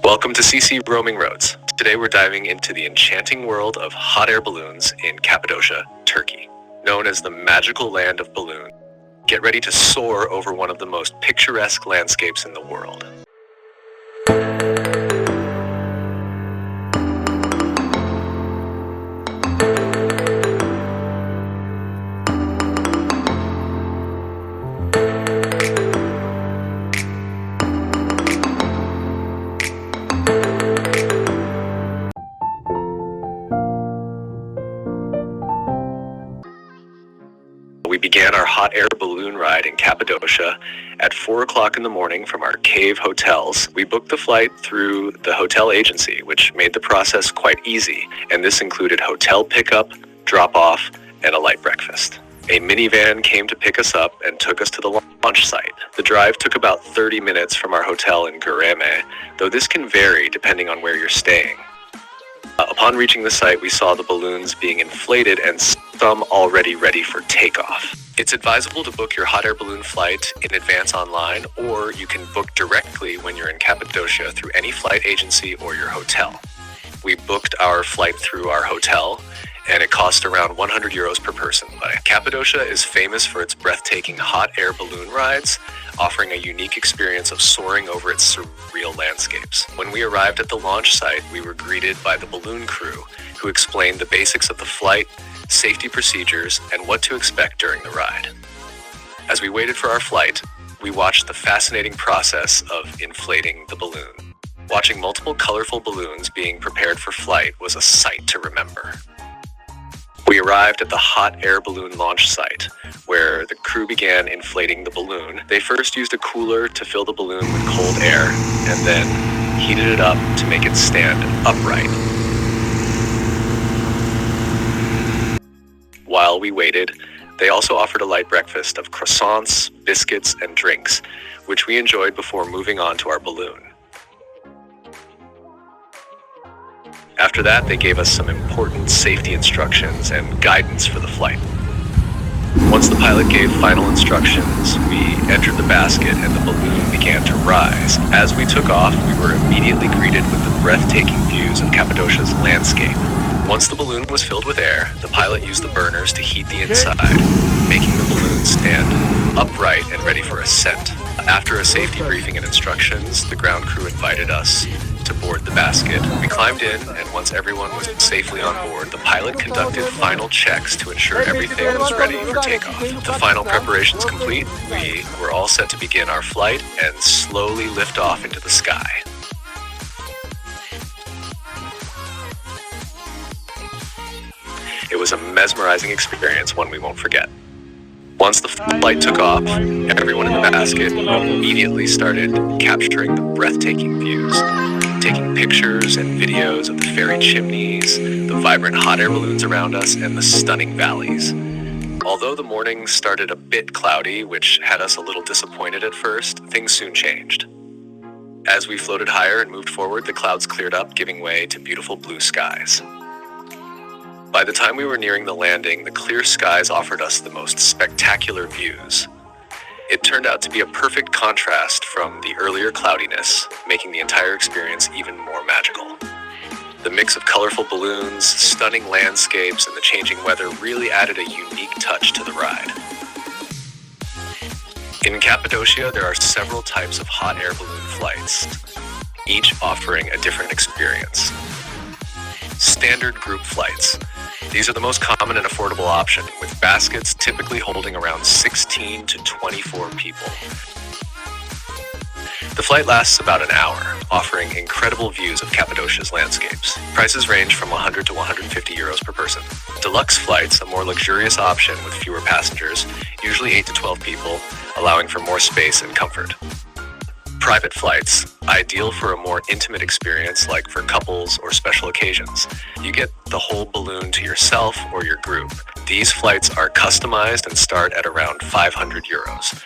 Welcome to CC Roaming Roads. Today we're diving into the enchanting world of hot air balloons in Cappadocia, Turkey. Known as the magical land of balloons, get ready to soar over one of the most picturesque landscapes in the world. We began our hot air balloon ride in Cappadocia at 4 o'clock in the morning from our cave hotels. We booked the flight through the hotel agency, which made the process quite easy, and this included hotel pickup, drop-off, and a light breakfast. A minivan came to pick us up and took us to the launch site. The drive took about 30 minutes from our hotel in Gureme, though this can vary depending on where you're staying. Upon reaching the site, we saw the balloons being inflated and some already ready for takeoff. It's advisable to book your hot air balloon flight in advance online, or you can book directly when you're in Cappadocia through any flight agency or your hotel. We booked our flight through our hotel, and it cost around 100 euros per person. Cappadocia is famous for its breathtaking hot air balloon rides, offering a unique experience of soaring over its surreal landscapes. When we arrived at the launch site, we were greeted by the balloon crew, who explained the basics of the flight, safety procedures, and what to expect during the ride. As we waited for our flight, we watched the fascinating process of inflating the balloon. Watching multiple colorful balloons being prepared for flight was a sight to remember. We arrived at the hot air balloon launch site, where the crew began inflating the balloon. They first used a cooler to fill the balloon with cold air, and then heated it up to make it stand upright. While we waited, they also offered a light breakfast of croissants, biscuits, and drinks, which we enjoyed before moving on to our balloon. After that, they gave us some important safety instructions and guidance for the flight. Once the pilot gave final instructions, we entered the basket and the balloon began to rise. As we took off, we were immediately greeted with the breathtaking views of Cappadocia's landscape. Once the balloon was filled with air, the pilot used the burners to heat the inside, making the balloon stand upright and ready for ascent. After a safety briefing and instructions, the ground crew invited us to board the basket. We climbed in, and once everyone was safely on board, the pilot conducted final checks to ensure everything was ready for takeoff. The final preparations complete, we were all set to begin our flight and slowly lift off into the sky. It was a mesmerizing experience, one we won't forget. Once the flight took off, everyone in the basket immediately started capturing the breathtaking views, taking pictures and videos of the fairy chimneys, the vibrant hot air balloons around us, and the stunning valleys. Although the morning started a bit cloudy, which had us a little disappointed at first, things soon changed. As we floated higher and moved forward, the clouds cleared up, giving way to beautiful blue skies. By the time we were nearing the landing, the clear skies offered us the most spectacular views. It turned out to be a perfect contrast from the earlier cloudiness, making the entire experience even more magical. The mix of colorful balloons, stunning landscapes, and the changing weather really added a unique touch to the ride. In Cappadocia, there are several types of hot air balloon flights, each offering a different experience. Standard group flights. These are the most common and affordable option, with baskets typically holding around 16 to 24 people. The flight lasts about an hour, offering incredible views of Cappadocia's landscapes. Prices range from 100 to 150 euros per person. Deluxe flights, a more luxurious option with fewer passengers, usually 8 to 12 people, allowing for more space and comfort. Private flights, ideal for a more intimate experience like for couples or special occasions. You get the whole balloon to yourself or your group. These flights are customized and start at around 500 euros.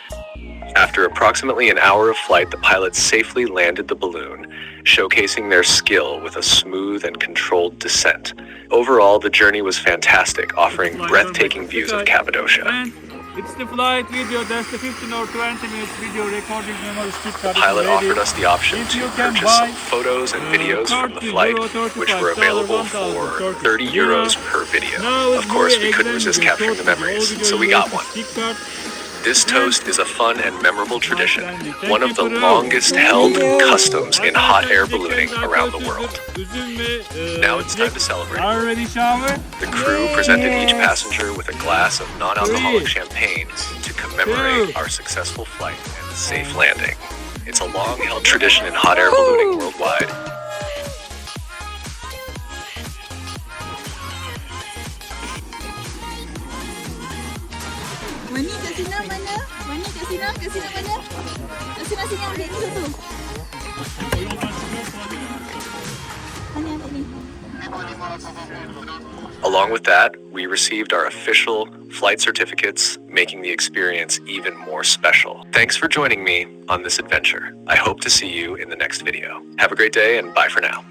After approximately an hour of flight, the pilots safely landed the balloon, showcasing their skill with a smooth and controlled descent. Overall, the journey was fantastic, offering breathtaking views of Cappadocia. It's the flight video. That's the 15 or 20 minutes video recording memory stick The card. pilot offered us the option If to you can purchase buy, some photos and videos from the 30 flight, euro, which 35 were available $1,000 for Turkish 30 lira. euros per video. Now Of it's course, very we couldn't exciting resist video, capturing the short video, memories, video so we USB got one. stick card. This toast is a fun and memorable tradition, Thank one you, of the Kuru. longest held customs in hot air Arkadaşlar, ballooning çiçeklerimiz around the arkadaşlar, world. üzüm ve Now it's time to çilek celebrate. already showered. The crew presented each passenger with a glass of non-alcoholic champagne to commemorate our successful flight and safe landing. It's a long-held tradition in hot air ballooning worldwide. Mani kat Sina mana? Mani kat Sina mana? Kat Sina sini ambil ni satu. Mani ambil ni. Along with that, we received our official flight certificates, making the experience even more special. Thanks for joining me on this adventure. I hope to see you in the next video. Have a great day and bye for now.